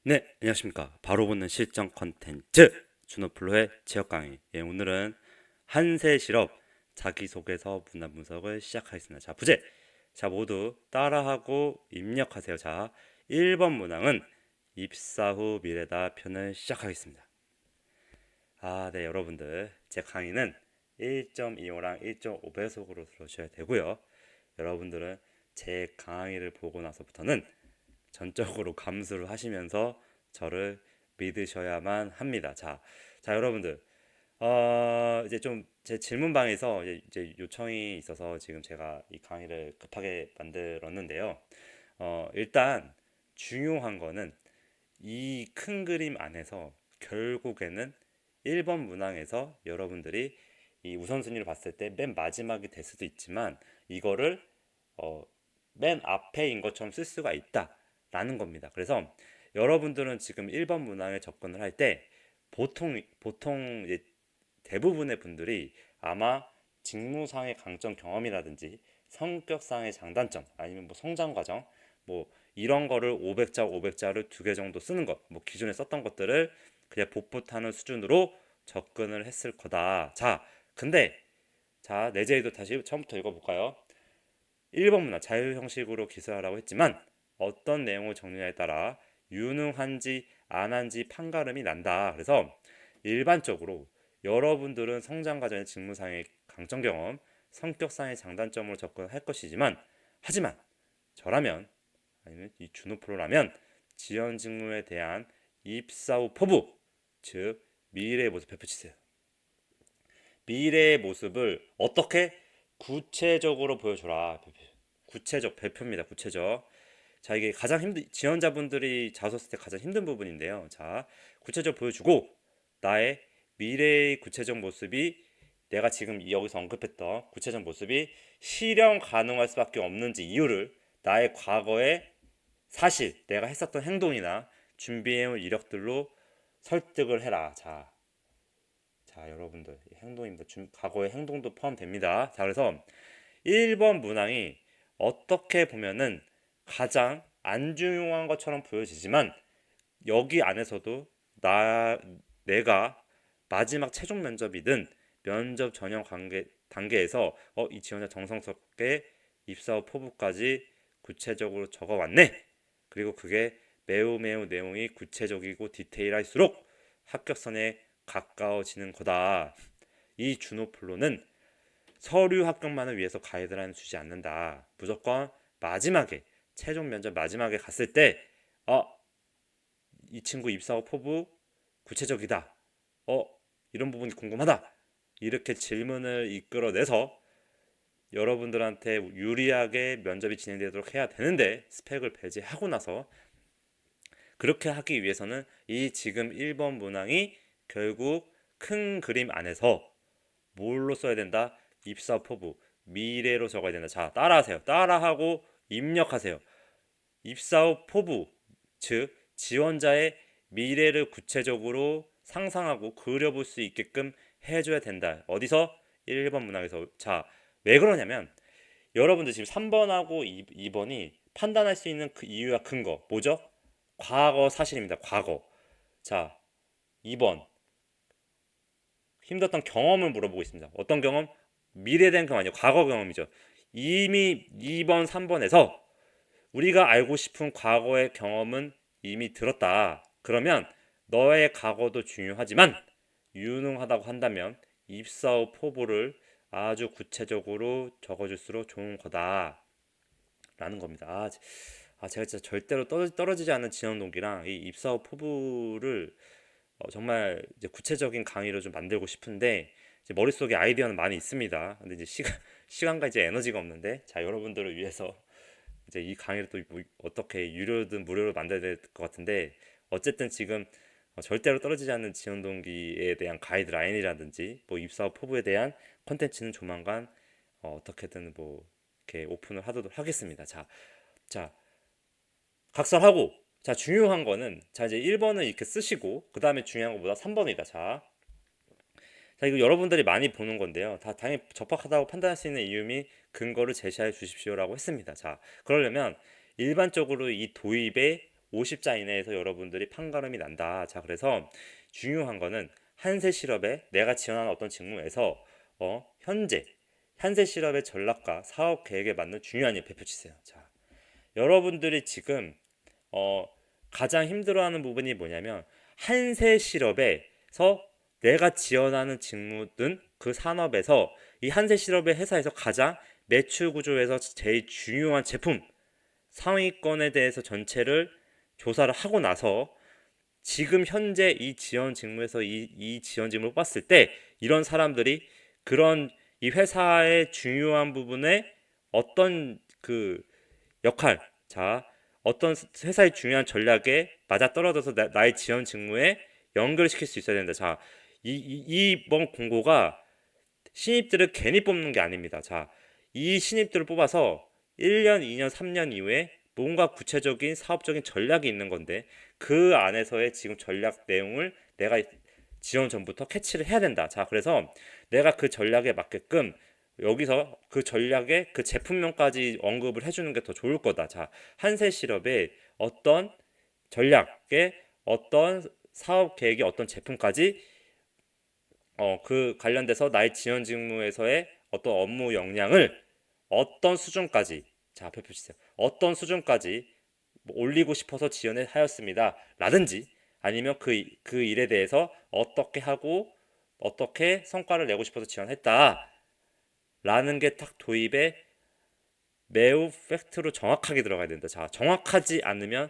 네, 안녕하십니까. 바로 붙는 실전 컨텐츠 준호플로의 지역 강의. 예, 오늘은 한세 실업 자기소개서 문안 분석을 시작하겠습니다. 자, 부제. 자, 모두 따라하고 입력하세요. 자, 1번 문항은 입사 후 미래다 편을 시작하겠습니다. 네, 여러분들. 제 강의는 1.25랑 1.5배속으로 들으셔야 되고요. 여러분들은 제 강의를 보고 나서부터는 전적으로 감수를 하시면서 저를 믿으셔야만 합니다. 자, 여러분들, 이제 좀 제 질문방에서 이제 요청이 있어서 지금 제가 이 강의를 급하게 만들었는데요. 일단 중요한 거는 이 큰 그림 안에서 결국에는 1번 문항에서 여러분들이 이 우선순위를 봤을 때 맨 마지막이 될 수도 있지만 이거를 어, 맨 앞에인 것처럼 쓸 수가 있다라는 겁니다. 그래서 여러분들은 지금 1번 문항에 접근을 할 때 보통 이제 대부분의 분들이 아마 직무상의 강점 경험이라든지 성격상의 장단점 아니면 뭐 성장 과정 뭐 이런 거를 500자 500자를 두 개 정도 쓰는 것 뭐 기존에 썼던 것들을 그냥 복붙하는 수준으로 접근을 했을 거다. 자, 근데 자, 내재에도 다시 처음부터 읽어볼까요? 1번 문항 자유 형식으로 기술하라고 했지만 어떤 내용을 정리냐에 따라 유능한지 안 한지 판가름이 난다. 그래서 일반적으로 여러분들은 성장 과정의 직무상의 강점 경험, 성격상의 장단점으로 접근할 것이지만 하지만 저라면 아니면 이 준호 프로라면 지원 직무에 대한 입사 후 포부, 즉 미래의 모습 펼치세요. 미래의 모습을 어떻게 구체적으로 보여줘라. 구체적 배표입니다. 구체적. 자, 이게 가장 힘든 지원자분들이 자소 쓸 때 가장 힘든 부분인데요. 자, 구체적 보여주고 나의 미래의 구체적 모습이 내가 지금 여기서 언급했던 구체적 모습이 실현 가능할 수밖에 없는지 이유를 나의 과거의 사실 내가 했었던 행동이나 준비해온 이력들로 설득을 해라. 자, 여러분들 행동입니다. 과거의 행동도 포함됩니다. 자, 그래서 1번 문항이 어떻게 보면은 가장 안 중요한 것처럼 보여지지만 여기 안에서도 내가 마지막 최종 면접이든 면접 전형 단계에서 이 지원자 정성스럽게 입사 후 포부까지 구체적으로 적어왔네. 그리고 그게 매우 내용이 구체적이고 디테일할수록 합격선에 가까워지는 거다. 이 준호플로는 서류 합격만을 위해서 가이드라인을 주지 않는다. 무조건 마지막에 최종 면접 마지막에 갔을 때 이 친구 입사 후 포부 구체적이다. 어, 이런 부분이 궁금하다. 이렇게 질문을 이끌어내서 여러분들한테 유리하게 면접이 진행되도록 해야 되는데 스펙을 배제하고 나서 그렇게 하기 위해서는 이 지금 1번 문항이 결국 큰 그림 안에서 뭘로 써야 된다? 입사 포부 미래로 적어야 된다. 자, 따라하세요. 따라하고 입력하세요. 입사 후 포부 즉 지원자의 미래를 구체적으로 상상하고 그려볼 수 있게끔 해줘야 된다. 어디서? 1번 문항에서. 자, 왜 그러냐면 여러분들 지금 3번하고 2번이 판단할 수 있는 그 이유와 근거 뭐죠? 과거 사실입니다. 과거. 자, 2번 힘들었던 경험을 물어보고 있습니다. 어떤 경험? 미래에 대한 경험 아니요. 과거 경험이죠. 이미 2번, 3번에서 우리가 알고 싶은 과거의 경험은 이미 들었다. 그러면 너의 과거도 중요하지만 유능하다고 한다면 입사 후 포부를 아주 구체적으로 적어줄수록 좋은 거다. 라는 겁니다. 제가 진짜 절대로 떨어지지 않는 지원 동기랑 이 입사 후 포부를 정말 이제 구체적인 강의로 좀 만들고 싶은데 이제 머릿속에 아이디어는 많이 있습니다. 근데 이제 시간과 이제 에너지가 없는데 자, 여러분들을 위해서 이제 이 강의를 또뭐 어떻게 유료든 무료로 만들어야 될 것 같은데 어쨌든 지금 절대로 떨어지지 않는 지원 동기에 대한 가이드라인이라든지 뭐 입사 후 포부에 대한 컨텐츠는 조만간 어떻게든 뭐 이렇게 오픈을 하도록 하겠습니다. 자, 각설하고 자, 중요한 거는 자, 이제 1번을 이렇게 쓰시고 그 다음에 중요한 것보다 3번이다. 자, 이거 여러분들이 많이 보는 건데요. 다 당연히 적합하다고 판단할 수 있는 이유 및 근거를 제시해 주십시오라고 했습니다. 자, 그러려면 일반적으로 이 도입의 50자 이내에서 여러분들이 판가름이 난다. 자, 그래서 중요한 거는 한세 실업에 내가 지원하는 어떤 직무에서 현재 실업의 전략과 사업 계획에 맞는 중요한 일 펼쳐주세요. 자, 여러분들이 지금 어, 가장 힘들어하는 부분이 뭐냐면 한세 실업에서 내가 지원하는 직무든 그 산업에서 이 한세 실업의 회사에서 가장 매출 구조에서 제일 중요한 제품 상위권에 대해서 전체를 조사를 하고 나서 지금 현재 이 지원 직무에서 이 지원 직무를 뽑았을 때 이런 사람들이 그런 이 회사의 중요한 부분에 어떤 그 역할, 자, 어떤 회사의 중요한 전략에 맞아떨어져서 나의 지원 직무에 연결시킬 수 있어야 된다. 자, 이번 공고가 신입들을 괜히 뽑는 게 아닙니다. 자, 이 신입들을 뽑아서 1년, 2년, 3년 이후에 뭔가 구체적인 사업적인 전략이 있는 건데 그 안에서의 지금 전략 내용을 내가 지원 전부터 캐치를 해야 된다. 자, 그래서 내가 그 전략에 맞게끔 여기서 그 전략의 그 제품명까지 언급을 해주는 게 더 좋을 거다. 자, 한세 실업의 어떤 전략의 어떤 사업 계획의 어떤 제품까지 그 관련돼서 나의 지원 직무에서의 어떤 업무 역량을 어떤 수준까지, 자, 발표 주세요. 어떤 수준까지 올리고 싶어서 지원을 하였습니다. 라든지 아니면 그 일에 대해서 어떻게 하고 어떻게 성과를 내고 싶어서 지원했다. 라는 게 딱 도입에 매우 팩트로 정확하게 들어가야 된다. 자, 정확하지 않으면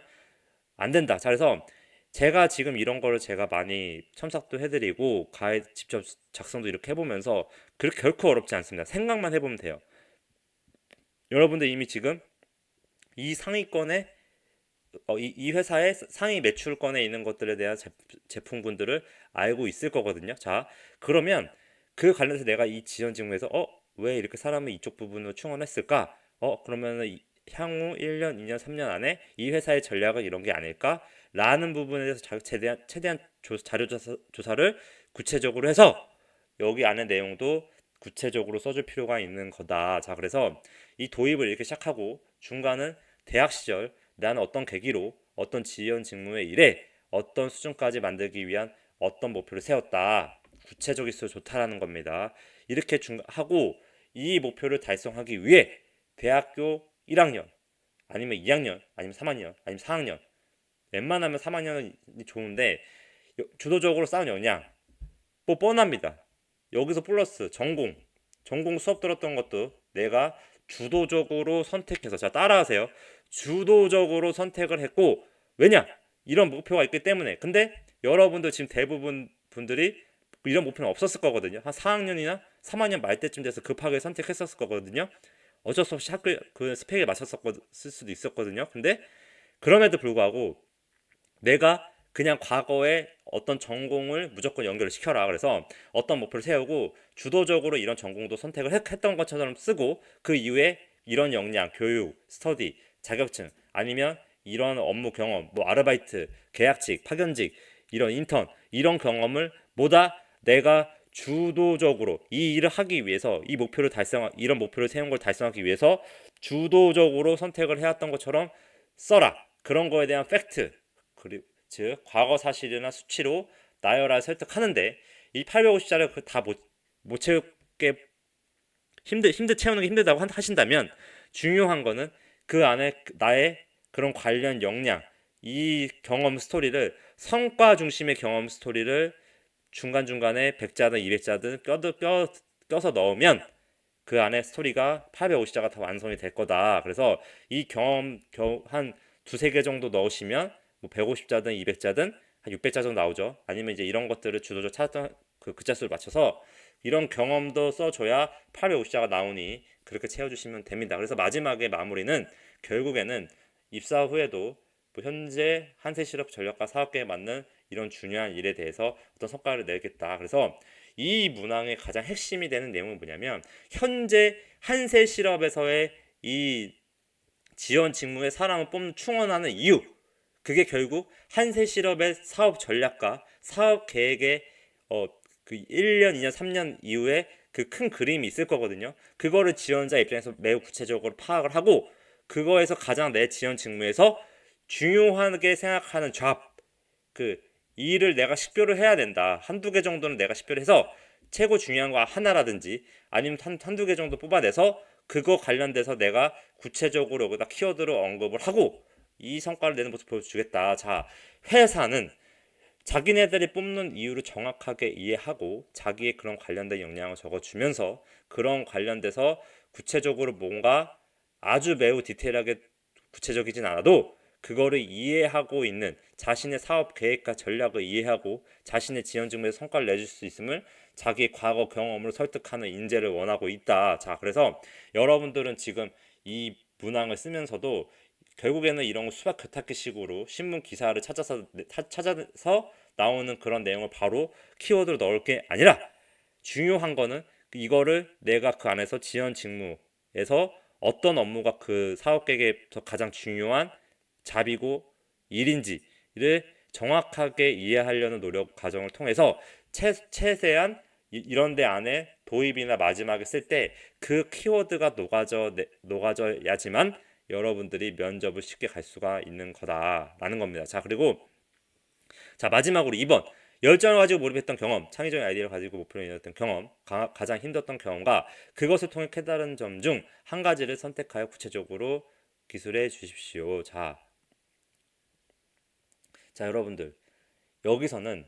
안 된다. 자, 그래서 제가 지금 이런 거를 제가 많이 첨삭도 해드리고 가이드 직접 작성도 이렇게 해보면서 그렇게 결코 어렵지 않습니다. 생각만 해보면 돼요. 여러분들 이미 지금 이 상위권에 이 회사의 상위 매출권에 있는 것들에 대한 제품군들을 알고 있을 거거든요. 자, 그러면 그 관련해서 내가 이 지원 직무에서 왜 이렇게 사람을 이쪽 부분으로 충원했을까? 그러면은 향후 1년, 2년, 3년 안에 이 회사의 전략은 이런 게 아닐까? 라는 부분에 대해서 최대한 자료 조사를 구체적으로 해서 여기 안에 내용도 구체적으로 써줄 필요가 있는 거다. 자, 그래서 이 도입을 이렇게 시작하고 중간은 대학 시절 나는 어떤 계기로 어떤 지원 직무의 일에 어떤 수준까지 만들기 위한 어떤 목표를 세웠다. 구체적일수록 좋다라는 겁니다. 이렇게 하고 이 목표를 달성하기 위해 대학교 1학년 아니면 2학년 아니면 3학년 아니면 4학년 웬만하면 3학년은 좋은데 주도적으로 쌓은 역량 뭐 뻔합니다. 여기서 플러스 전공 수업 들었던 것도 내가 주도적으로 선택해서 자 따라하세요. 주도적으로 선택을 했고 왜냐? 이런 목표가 있기 때문에. 근데 여러분들 지금 대부분 분들이 이런 목표는 없었을 거거든요. 한 4학년이나 3학년 말 때쯤 돼서 급하게 선택했었을 거거든요. 어쩔 수 없이 학교 그 스펙에 맞췄을 수도 있었거든요. 근데 그럼에도 불구하고 내가 그냥 과거에 어떤 전공을 무조건 연결을 시켜라. 그래서 어떤 목표를 세우고 주도적으로 이런 전공도 선택을 했던 것처럼 쓰고 그 이후에 이런 역량, 교육, 스터디, 자격증 아니면 이런 업무 경험, 뭐 아르바이트, 계약직, 파견직, 이런 인턴 이런 경험을 뭐다 내가 주도적으로 이 일을 하기 위해서 이런 목표를 세운 걸 달성하기 위해서 주도적으로 선택을 해왔던 것처럼 써라. 그런 거에 대한 팩트 그리고 즉 과거 사실이나 수치로 나열하여 설득하는데 이 850자를 다못 채우게 채우는 게 힘들다고 하신다면 중요한 거는 그 안에 나의 그런 관련 역량 이 경험 스토리를 성과 중심의 경험 스토리를 중간중간에 100자든 200자든 껴서 넣으면 그 안에 스토리가 850자가 다 완성이 될 거다. 그래서 이 경험 한 두세 개 정도 넣으시면 뭐 150자든 200자든 한 600자 정도 나오죠. 아니면 이제 이런 것들을 주도적으로 찾았던 그 글자 수를 맞춰서 이런 경험도 써줘야 850자가 나오니 그렇게 채워주시면 됩니다. 그래서 마지막에 마무리는 결국에는 입사 후에도 뭐 현재 한세 실업 전략과 사업계에 맞는 이런 중요한 일에 대해서 어떤 성과를 내겠다. 그래서 이 문항의 가장 핵심이 되는 내용은 뭐냐면 현재 한세 실업에서의 이 지원 직무에 사람을 충원하는 이유 그게 결국 한세 실업의 사업 전략과 사업 계획의 그 1년, 2년, 3년 이후에 그 큰 그림이 있을 거거든요. 그거를 지원자 입장에서 매우 구체적으로 파악을 하고 그거에서 가장 내 지원 직무에서 중요하게 생각하는 잡, 그 일을 내가 식별을 해야 된다. 한두 개 정도는 내가 식별해서 최고 중요한 거 하나라든지 아니면 한두 개 정도 뽑아내서 그거 관련돼서 내가 구체적으로 여기다 키워드로 언급을 하고 이 성과를 내는 모습 보여주겠다. 자, 회사는 자기네들이 뽑는 이유를 정확하게 이해하고 자기의 그런 관련된 역량을 적어주면서 그런 관련돼서 구체적으로 뭔가 아주 매우 디테일하게 구체적이진 않아도 그거를 이해하고 있는 자신의 사업 계획과 전략을 이해하고 자신의 지원 직무에서 성과를 내줄 수 있음을 자기의 과거 경험으로 설득하는 인재를 원하고 있다. 자, 그래서 여러분들은 지금 이 문항을 쓰면서도 결국에는 이런 수학 겉핥기식으로 신문 기사를 찾아서 나오는 그런 내용을 바로 키워드로 넣을 게 아니라 중요한 거는 이거를 내가 그 안에서 지원 직무에서 어떤 업무가 그 사업 계획에서 가장 중요한 잡이고 일인지를 정확하게 이해하려는 노력 과정을 통해서 최대한 이런 데 안에 도입이나 마지막에 쓸 때 그 키워드가 녹아져야지만 여러분들이 면접을 쉽게 갈 수가 있는 거다라는 겁니다. 자, 그리고 자, 마지막으로 2번. 열정을 가지고 몰입했던 경험, 창의적인 아이디어를 가지고 목표를 이뤘던 경험, 가장 힘들었던 경험과 그것을 통해 깨달은 점 중 한 가지를 선택하여 구체적으로 기술해 주십시오. 자, 여러분들 여기서는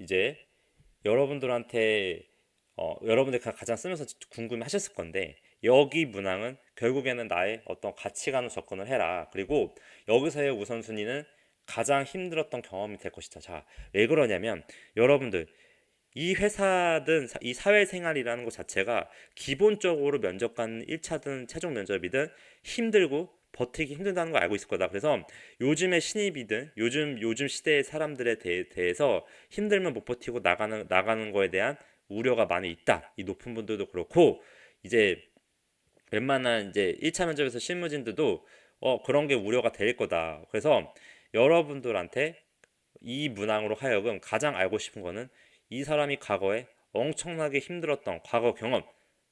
이제 여러분들한테 여러분들 가장 쓰면서 궁금해하셨을 건데 여기 문항은 결국에는 나의 어떤 가치관을 접근을 해라. 그리고 여기서의 우선순위는 가장 힘들었던 경험이 될 것이다. 자, 왜 그러냐면 여러분들 이 회사든 이 사회생활이라는 것 자체가 기본적으로 면접관 1차든 최종 면접이든 힘들고 버티기 힘들다는 걸 알고 있을 거다. 그래서 요즘의 신입이든 요즘 시대의 사람들에 대해서 힘들면 못 버티고 나가는 거에 대한 우려가 많이 있다. 이 높은 분들도 그렇고 이제 웬만한 이제 1차 면접에서 실무진들도 그런 게 우려가 될 거다. 그래서 여러분들한테 이 문항으로 하여금 가장 알고 싶은 거는 이 사람이 과거에 엄청나게 힘들었던 과거 경험,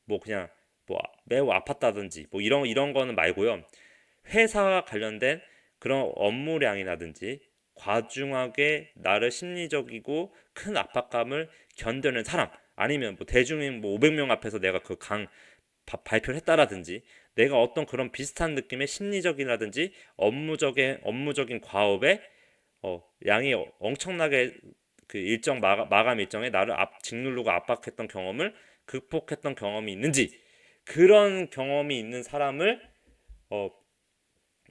뭐 그냥 뭐 매우 아팠다든지 뭐 이런 거는 말고요. 회사와 관련된 그런 업무량이라든지 과중하게 나를 심리적이고 큰 압박감을 견뎌낸 사람, 아니면 뭐 대중인 뭐 500명 앞에서 내가 그 발표를 했다라든지 내가 어떤 그런 비슷한 느낌의 심리적이라든지 업무적인 과업에 양이 엄청나게 그 일정 마감 일정에 나를 짓누르고 압박했던 경험을 극복했던 경험이 있는지, 그런 경험이 있는 사람을 어,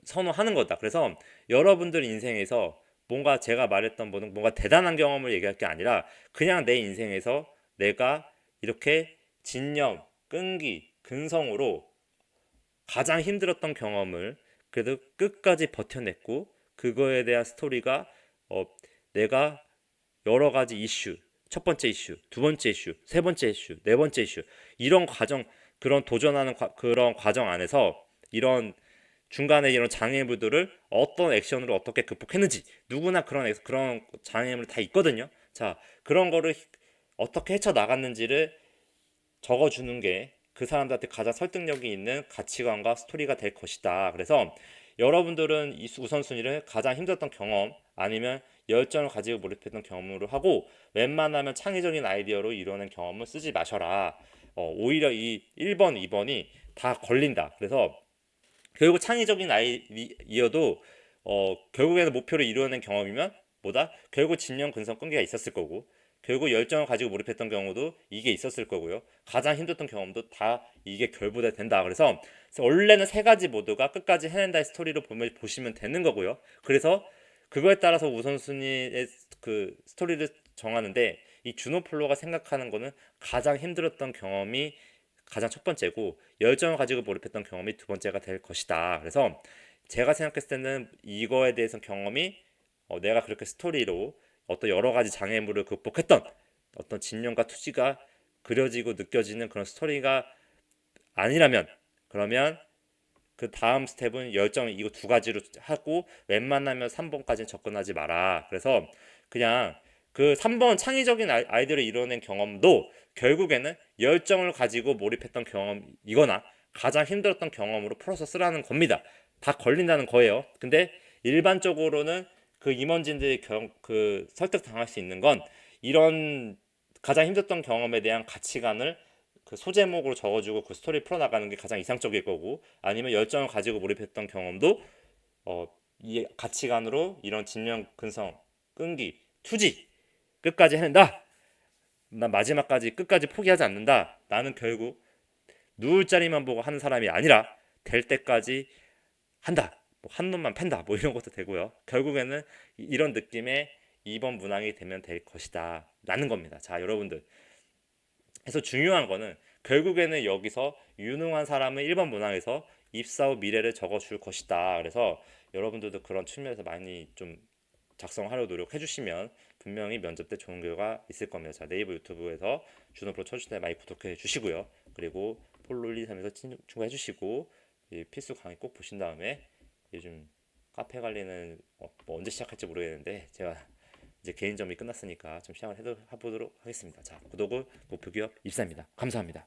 선호하는 거다. 그래서 여러분들 인생에서 뭔가 제가 말했던 뭔가 대단한 경험을 얘기할 게 아니라 그냥 내 인생에서 내가 이렇게 진념, 끈기, 근성으로 가장 힘들었던 경험을 그래도 끝까지 버텨냈고 그거에 대한 스토리가 내가 여러 가지 이슈, 첫 번째 이슈, 두 번째 이슈, 세 번째 이슈, 네 번째 이슈, 이런 과정, 그런 도전하는 그런 과정 안에서 이런 중간에 이런 장애물들을 어떤 액션으로 어떻게 극복했는지, 누구나 그런 장애물 다 있거든요. 자, 그런 거를 어떻게 헤쳐 나갔는지를 적어주는 게 그 사람들한테 가장 설득력이 있는 가치관과 스토리가 될 것이다. 그래서 여러분들은 이 우선순위를 가장 힘들었던 경험 아니면 열정을 가지고 몰입했던 경험으로 하고, 웬만하면 창의적인 아이디어로 이뤄낸 경험을 쓰지 마셔라. 오히려 이 1번, 2번이 다 걸린다. 그래서 결국 창의적인 아이디어도 결국에는 목표를 이루어낸 경험이면 뭐다? 결국 진영 근성 끈기가 있었을 거고, 결국 열정을 가지고 몰입했던 경우도 이게 있었을 거고요. 가장 힘들었던 경험도 다 이게 결부가 된다. 그래서 원래는 세 가지 모두가 끝까지 해낸다의 스토리로 보시면 되는 거고요. 그래서 그거에 따라서 우선순위의 그 스토리를 정하는데 이 주노플로가 생각하는 거는 가장 힘들었던 경험이 가장 첫 번째고 열정을 가지고 몰입했던 경험이 두 번째가 될 것이다. 그래서 제가 생각했을 때는 이거에 대해서 경험이 내가 그렇게 스토리로 어떤 여러 가지 장애물을 극복했던 어떤 진념과 투지가 그려지고 느껴지는 그런 스토리가 아니라면, 그러면 그 다음 스텝은 열정, 이거 두 가지로 하고 웬만하면 3번까지는 접근하지 마라. 그래서 그냥 그 3번 창의적인 아이디어를 이뤄낸 경험도 결국에는 열정을 가지고 몰입했던 경험이거나 가장 힘들었던 경험으로 풀어서 쓰라는 겁니다. 다 걸린다는 거예요. 근데 일반적으로는 그 임원진들이 그 설득당할 수 있는 건 이런 가장 힘들었던 경험에 대한 가치관을 그 소제목으로 적어주고 그 스토리 풀어나가는 게 가장 이상적일 거고, 아니면 열정을 가지고 몰입했던 경험도 이 가치관으로 이런 진명, 근성, 끈기, 투지 끝까지 해낸다. 난 마지막까지 끝까지 포기하지 않는다. 나는 결국 누울 자리만 보고 하는 사람이 아니라 될 때까지 한다. 뭐한 놈만 팬다. 뭐 이런 것도 되고요. 결국에는 이런 느낌의 2번 문항이 되면 될 것이다 라는 겁니다. 자, 여러분들, 그래서 중요한 거는 결국에는 여기서 유능한 사람은 1번 문항에서 입사 후 미래를 적어줄 것이다. 그래서 여러분들도 그런 측면에서 많이 좀 작성하려고 노력해 주시면 분명히 면접 때 좋은 결과 있을 겁니다. 자, 네이버 유튜브에서 준호프로 쳐주실 때 많이 구독해 주시고요. 그리고 폴로 1, 2, 3에서 친구해 주시고, 필수 강의 꼭 보신 다음에 요즘 카페 관리는 뭐 언제 시작할지 모르겠는데 제가 이제 개인 점이 끝났으니까 좀 시작을 해보도록 하겠습니다. 자, 구독을 목표 기업 입사입니다. 감사합니다.